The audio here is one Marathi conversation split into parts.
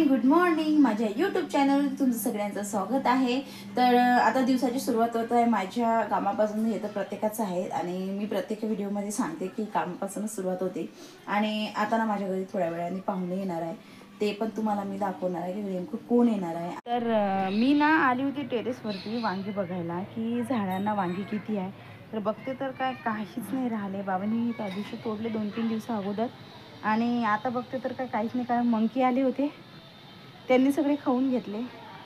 गुड मॉर्निंग माझ्या यूट्यूब चॅनलवर तुमचं सगळ्यांचं स्वागत आहे। तर आता दिवसाची सुरुवात होत आहे माझ्या कामापासून। हे तर प्रत्येकाचं आहे आणि मी प्रत्येक व्हिडिओमध्ये सांगते की कामापासूनच सुरुवात होते। आणि आता ना माझ्या घरी थोड्या वेळाने पाहुणे येणार आहे, ते पण तुम्हाला मी दाखवणार आहे की नेमकं कोण येणार आहे। तर मी ना आली होती टेरेसवरती वांगी बघायला की झाडांना वांगी किती आहे। तर बघते तर काय काहीच नाही राहिले। बाबांनी त्या दिवशी तोडले 2-3 दिवस अगोदर आणि आता बघते तर काय काहीच नाही, कारण मंकी आले होते, त्यांनी सगळे खाऊन घेतले।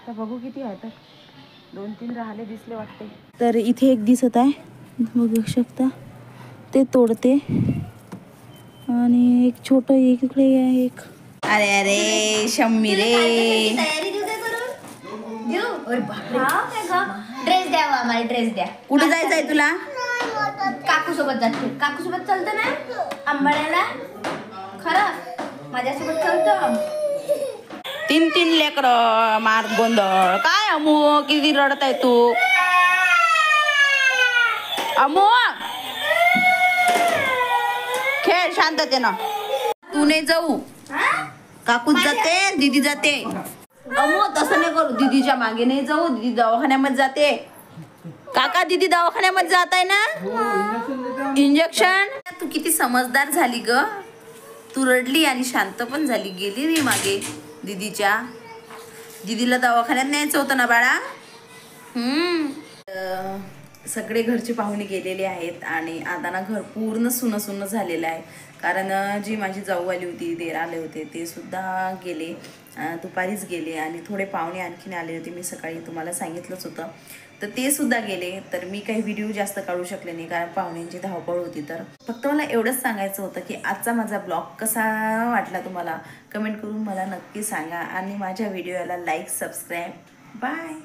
तर बघू किती आहे, तर 2-3 राहिले दिसले वाटते। तर इथे एक दिसत आहे, बघू शकता, ते तोडते आणि एक छोटं एक इकडे आहे एक। अरे अरे शम्मी रे, तयारी देऊ काय करून देऊ? अरे बापरे, ड्रेस द्या आम्हाला, ड्रेस द्या। कुठे जायचंय तुला? काकू सोबत जाते। काकू सोबत चालतं ना आंबाड्याला? खरं माझ्यासोबत चालतं? 3-3 लेकरं मार गोंधळ काय। अमू किती रडत आहे तू? अमू खेळ शांततेनं, तू नाही जाऊ, काकू जाते दीदी जाते। अमू तसं नाही करू, दीदीच्या मागे नाही जाऊ, दीदी दवाखान्यामध्ये जाते। काका दीदी दवाखान्यामध्ये जात आहे ना, इंजेक्शन। तू किती समजदार झाली ग, तू रडली आणि शांत पण झाली, गेली रे मागे दीदीच्या। दीदीला दवाखान्यात न्यायचं होतं ना बाळा। सगळे घरचे पाहुणे गेलेले आहेत आणि आता ना घर पूर्ण सुनं सुनं झालेलं आहे, कारण जी माझी जाऊ आली होती, देर आले होते, ते सुद्धा गेले, दुपारीच गेले। आणि थोडे पाहुणे आणखीन आले होते, मी सकाळी तुम्हाला सांगितलंच होतं, तर ते सुद्धा गेले। तर मी काही व्हिडिओ जास्त काढू शकले नाही, कारण पाहुण्यांची धावपळ होती। तर फक्त मला एवढंच सांगायचं होतं की आजचा माझा ब्लॉग कसा वाटला तुम्हाला, कमेंट करून मला नक्की सांगा आणि माझ्या व्हिडिओला लाईक सबस्क्राईब बाय।